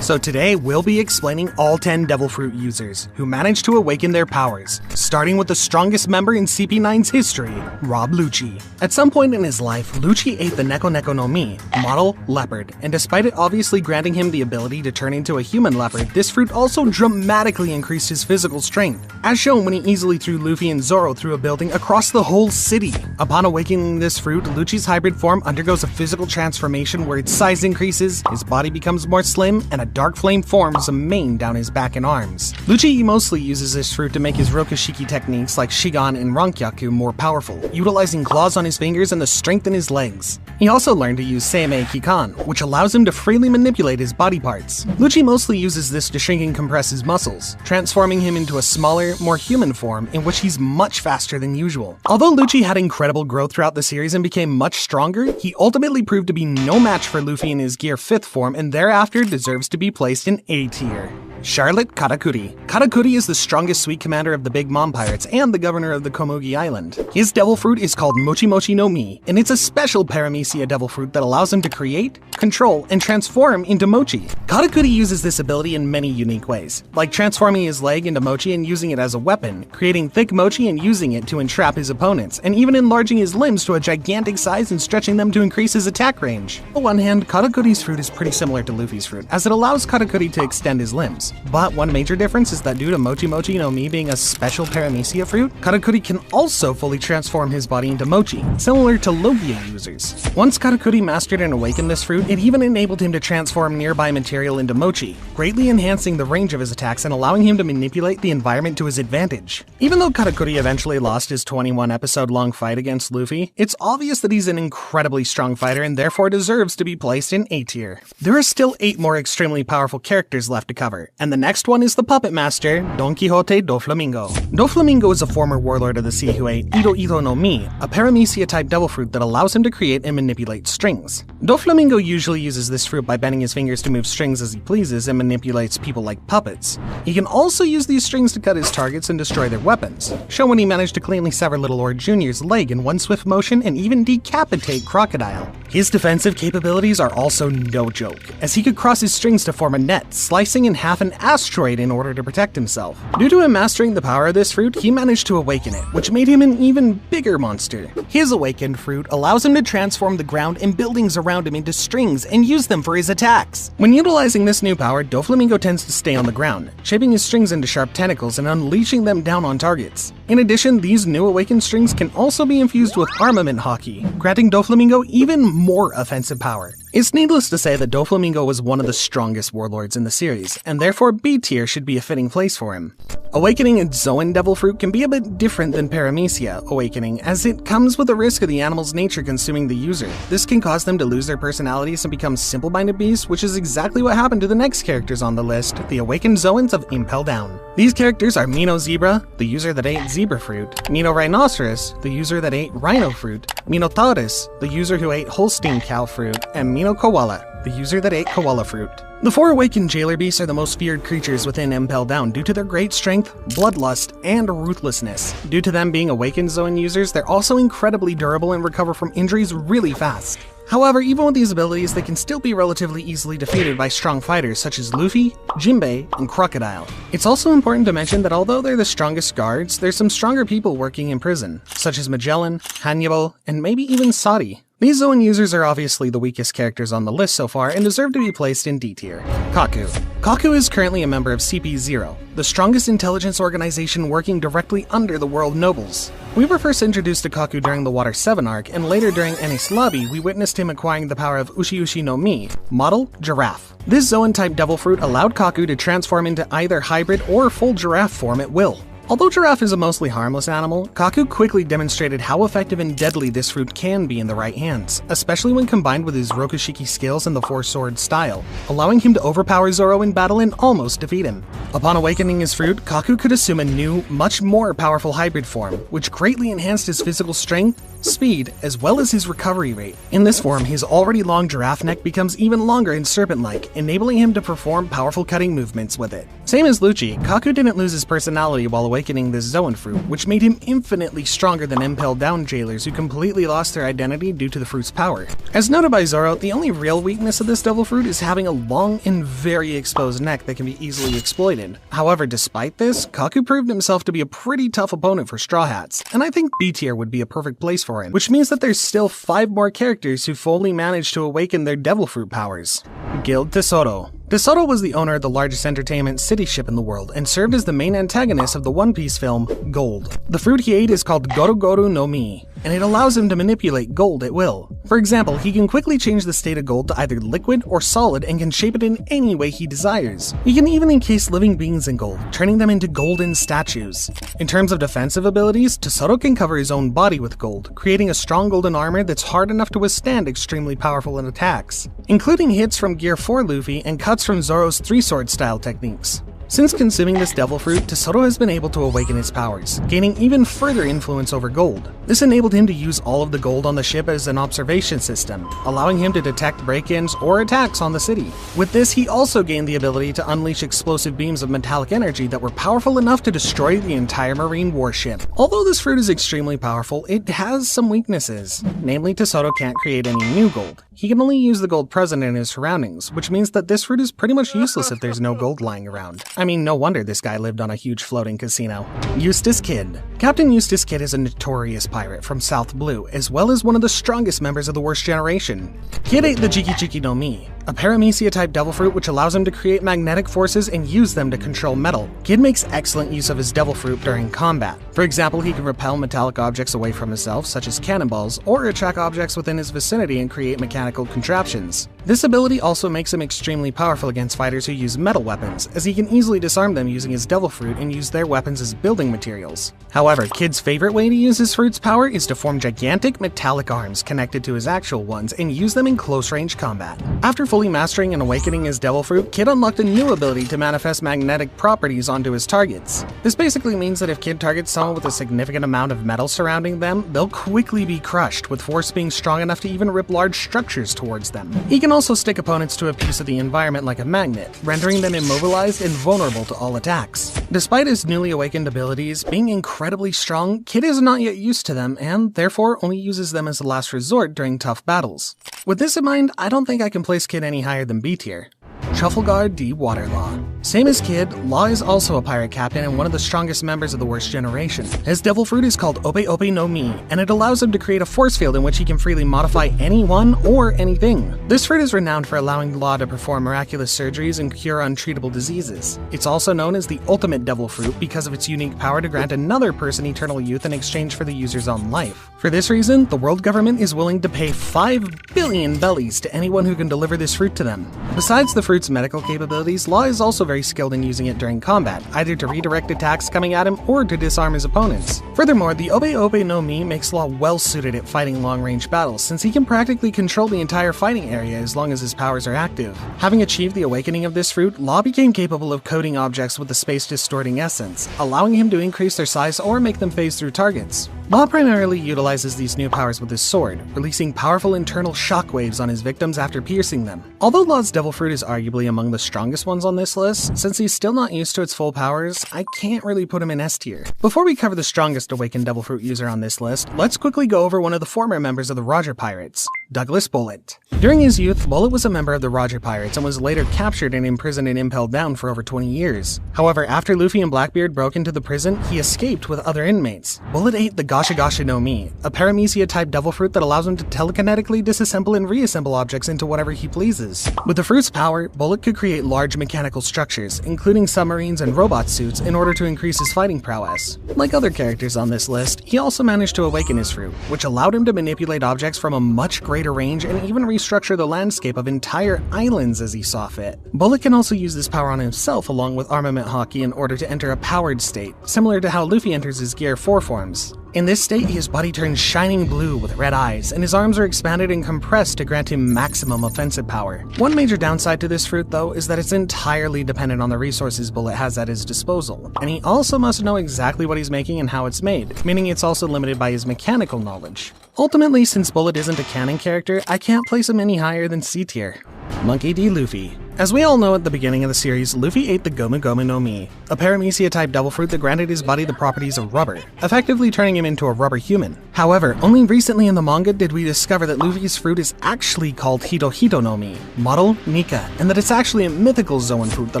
So today, we'll be explaining all 10 Devil Fruit users who managed to awaken their powers, starting with the strongest member in CP9's history, Rob Lucci. At some point in his life, Lucci ate the Neko Neko no Mi, model leopard, and despite it obviously granting him the ability to turn into a human leopard, this fruit also dramatically increased his physical strength, as shown when he easily threw Luffy and Zoro through a building across the whole city. Upon awakening this fruit, Lucci's hybrid form undergoes a physical transformation where its size increases, his body becomes more slim, and a dark flame forms a mane down his back and arms. Lucci mostly uses this fruit to make his Rokushiki techniques like Shigan and Rankyaku more powerful, utilizing claws on his fingers and the strength in his legs. He also learned to use Seimei Kikan, which allows him to freely manipulate his body parts. Lucci mostly uses this to shrink and compress his muscles, transforming him into a smaller, more human form in which he's much faster than usual. Although Lucci had incredible growth throughout the series and became much stronger, he ultimately proved to be no match for Luffy in his Gear 5th form and thereafter deserves to be placed in A tier. Charlotte Katakuri. Katakuri is the strongest sweet commander of the Big Mom Pirates and the governor of the Komugi Island. His devil fruit is called Mochi Mochi no Mi, and it's a special paramecia devil fruit that allows him to create, control, and transform into mochi. Katakuri uses this ability in many unique ways, like transforming his leg into mochi and using it as a weapon, creating thick mochi and using it to entrap his opponents, and even enlarging his limbs to a gigantic size and stretching them to increase his attack range. On the one hand, Katakuri's fruit is pretty similar to Luffy's fruit, as it allows Katakuri to extend his limbs. But one major difference is that due to Mochi Mochi no Mi being a special paramecia fruit, Katakuri can also fully transform his body into mochi, similar to Logia users. Once Katakuri mastered and awakened this fruit, it even enabled him to transform nearby material into mochi, greatly enhancing the range of his attacks and allowing him to manipulate the environment to his advantage. Even though Katakuri eventually lost his 21-episode-long fight against Luffy, it's obvious that he's an incredibly strong fighter and therefore deserves to be placed in A tier. There are still 8 more extremely powerful characters left to cover, and the next one is the puppet master, Don Quixote Doflamingo. Doflamingo is a former warlord of the sea who ate Ito Ito no Mi, a paramecia-type devil fruit that allows him to create and manipulate strings. Doflamingo usually uses this fruit by bending his fingers to move strings as he pleases and manipulates people like puppets. He can also use these strings to cut his targets and destroy their weapons, shown when he managed to cleanly sever Little Lord Jr.'s leg in one swift motion and even decapitate Crocodile. His defensive capabilities are also no joke, as he could cross his strings to form a net, slicing in half an asteroid in order to protect himself. Due to him mastering the power of this fruit, he managed to awaken it, which made him an even bigger monster. His awakened fruit allows him to transform the ground and buildings around him into strings and use them for his attacks. When utilizing this new power, Doflamingo tends to stay on the ground, shaping his strings into sharp tentacles and unleashing them down on targets. In addition, these new awakened strings can also be infused with armament hockey, granting Doflamingo even more offensive power. It's needless to say that Doflamingo was one of the strongest warlords in the series, and therefore B tier should be a fitting place for him. Awakening a Zoan Devil Fruit can be a bit different than Paramecia Awakening, as it comes with the risk of the animal's nature consuming the user. This can cause them to lose their personalities and become simple-minded beasts, which is exactly what happened to the next characters on the list, the Awakened Zoans of Impel Down. These characters are Mino Zebra, the user that ate Zebra Fruit, Mino Rhinoceros, the user that ate Rhino Fruit, Minotaurus, the user who ate Holstein Cow Fruit, and Mino Koala, the user that ate Koala Fruit. The 4 awakened jailer beasts are the most feared creatures within Impel Down due to their great strength, bloodlust, and ruthlessness. Due to them being awakened Zoan users, they're also incredibly durable and recover from injuries really fast. However, even with these abilities, they can still be relatively easily defeated by strong fighters such as Luffy, Jinbei, and Crocodile. It's also important to mention that although they're the strongest guards, there's some stronger people working in prison, such as Magellan, Hannibal, and maybe even Sadi. These Zoan users are obviously the weakest characters on the list so far and deserve to be placed in D tier. Kaku. Kaku is currently a member of CP0, the strongest intelligence organization working directly under the World Nobles. We were first introduced to Kaku during the Water 7 arc, and later during Enies Lobby, we witnessed him acquiring the power of Ushi Ushi no Mi, model Giraffe. This Zoan-type devil fruit allowed Kaku to transform into either hybrid or full giraffe form at will. Although Giraffe is a mostly harmless animal, Kaku quickly demonstrated how effective and deadly this fruit can be in the right hands, especially when combined with his Rokushiki skills and the Four-Sword style, allowing him to overpower Zoro in battle and almost defeat him. Upon awakening his fruit, Kaku could assume a new, much more powerful hybrid form, which greatly enhanced his physical strength, speed, as well as his recovery rate. In this form, his already long giraffe neck becomes even longer and serpent-like, enabling him to perform powerful cutting movements with it. Same as Lucci, Kaku didn't lose his personality while awakening awakening this Zoan fruit, which made him infinitely stronger than impaled down jailers who completely lost their identity due to the fruit's power. As noted by Zoro, the only real weakness of this devil fruit is having a long and very exposed neck that can be easily exploited. However, despite this, Kaku proved himself to be a pretty tough opponent for Straw Hats, and I think B tier would be a perfect place for him, which means that there's still 5 more characters who fully managed to awaken their devil fruit powers. Guild Tesoro. Tesoro was the owner of the largest entertainment city ship in the world and served as the main antagonist of the One Piece film, Gold. The fruit he ate is called Goru Goru no Mi, and it allows him to manipulate gold at will. For example, he can quickly change the state of gold to either liquid or solid and can shape it in any way he desires. He can even encase living beings in gold, turning them into golden statues. In terms of defensive abilities, Tesoro can cover his own body with gold, creating a strong golden armor that's hard enough to withstand extremely powerful attacks, including hits from Gear 4 Luffy and cuts from Zoro's 3-sword style techniques. Since consuming this devil fruit, Tesoro has been able to awaken his powers, gaining even further influence over gold. This enabled him to use all of the gold on the ship as an observation system, allowing him to detect break-ins or attacks on the city. With this, he also gained the ability to unleash explosive beams of metallic energy that were powerful enough to destroy the entire marine warship. Although this fruit is extremely powerful, it has some weaknesses. Namely, Tesoro can't create any new gold. He can only use the gold present in his surroundings, which means that this fruit is pretty much useless if there's no gold lying around. I mean, no wonder this guy lived on a huge floating casino. Eustace Kid. Captain Eustace Kid is a notorious pirate from South Blue, as well as one of the strongest members of the Worst Generation. Kid ate the Jiki Jiki no Mi, a paramecia-type devil fruit which allows him to create magnetic forces and use them to control metal. Kid makes excellent use of his devil fruit during combat. For example, he can repel metallic objects away from himself, such as cannonballs, or attract objects within his vicinity and create mechanical contraptions. This ability also makes him extremely powerful against fighters who use metal weapons, as he can easily disarm them using his devil fruit and use their weapons as building materials. However, Kid's favorite way to use his fruit's power is to form gigantic metallic arms connected to his actual ones and use them in close-range combat. After fully mastering and awakening his devil fruit, Kid unlocked a new ability to manifest magnetic properties onto his targets. This basically means that if Kid targets someone with a significant amount of metal surrounding them, they'll quickly be crushed, with force being strong enough to even rip large structures towards them. He can also stick opponents to a piece of the environment like a magnet, rendering them immobilized and vulnerable to all attacks. Despite his newly awakened abilities being incredibly strong, Kid is not yet used to them and therefore only uses them as a last resort during tough battles. With this in mind, I don't think I can place Kid any higher than B tier. Truffleguard D. Waterlaw. Same as Kid, Law is also a pirate captain and one of the strongest members of the Worst Generation. His devil fruit is called Ope Ope no Mi, and it allows him to create a force field in which he can freely modify anyone or anything. This fruit is renowned for allowing Law to perform miraculous surgeries and cure untreatable diseases. It's also known as the ultimate devil fruit because of its unique power to grant another person eternal youth in exchange for the user's own life. For this reason, the world government is willing to pay 5 billion bellies to anyone who can deliver this fruit to them. Besides the fruit's medical capabilities, Law is also very skilled in using it during combat, either to redirect attacks coming at him or to disarm his opponents. Furthermore, the Ope Ope no Mi makes Law well suited at fighting long-range battles, since he can practically control the entire fighting area as long as his powers are active. Having achieved the awakening of this fruit, Law became capable of coating objects with the space-distorting essence, allowing him to increase their size or make them phase through targets. Law primarily utilizes these new powers with his sword, releasing powerful internal shockwaves on his victims after piercing them. Although Law's devil fruit is arguably among the strongest ones on this list, since he's still not used to its full powers, I can't really put him in S tier. Before we cover the strongest awakened devil fruit user on this list, let's quickly go over one of the former members of the Roger Pirates, Douglas Bullet. During his youth, Bullet was a member of the Roger Pirates and was later captured and imprisoned and impaled down for over 20 years. However, after Luffy and Blackbeard broke into the prison, he escaped with other inmates. Bullet ate the Gasha Gasha no Mi, a paramecia-type devil fruit that allows him to telekinetically disassemble and reassemble objects into whatever he pleases. With the fruit's power, Bullet could create large mechanical structures, including submarines and robot suits, in order to increase his fighting prowess. Like other characters on this list, he also managed to awaken his fruit, which allowed him to manipulate objects from a much greater range and even restructure the landscape of entire islands as he saw fit. Bullet can also use this power on himself along with armament hockey in order to enter a powered state, similar to how Luffy enters his Gear 4 forms. In this state, his body turns shining blue with red eyes, and his arms are expanded and compressed to grant him maximum offensive power. One major downside to this fruit, though, is that it's entirely dependent on the resources Bullet has at his disposal, and he also must know exactly what he's making and how it's made, meaning it's also limited by his mechanical knowledge. Ultimately, since Bullet isn't a canon character, I can't place him any higher than C tier. Monkey D. Luffy. As we all know at the beginning of the series, Luffy ate the Gomu Gomu no Mi, a paramecia-type devil fruit that granted his body the properties of rubber, effectively turning him into a rubber human. However, only recently in the manga did we discover that Luffy's fruit is actually called Hito Hito no Mi, Model Nika, and that it's actually a mythical Zoan fruit that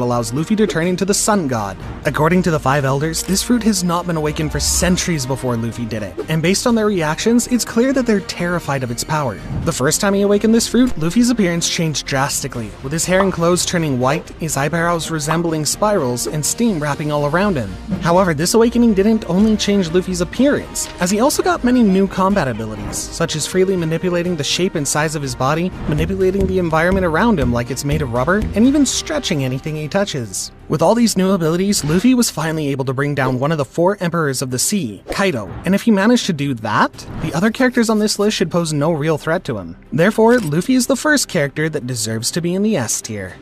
allows Luffy to turn into the Sun God. According to the 5 elders, this fruit has not been awakened for centuries before Luffy did it, and based on their reactions, it's clear that they're terrified of its power. The first time he awakened this fruit, Luffy's appearance changed drastically, with his hair and clothes turning white, his eyebrows resembling spirals, and steam wrapping all around him. However, this awakening didn't only change Luffy's appearance, as he also got many new combat abilities, such as freely manipulating the shape and size of his body, manipulating the environment around him like it's made of rubber, and even stretching anything he touches. With all these new abilities, Luffy was finally able to bring down one of the 4 Emperors of the Sea, Kaido, and if he managed to do that, the other characters on this list should pose no real threat to him. Therefore, Luffy is the first character that deserves to be in the S tier.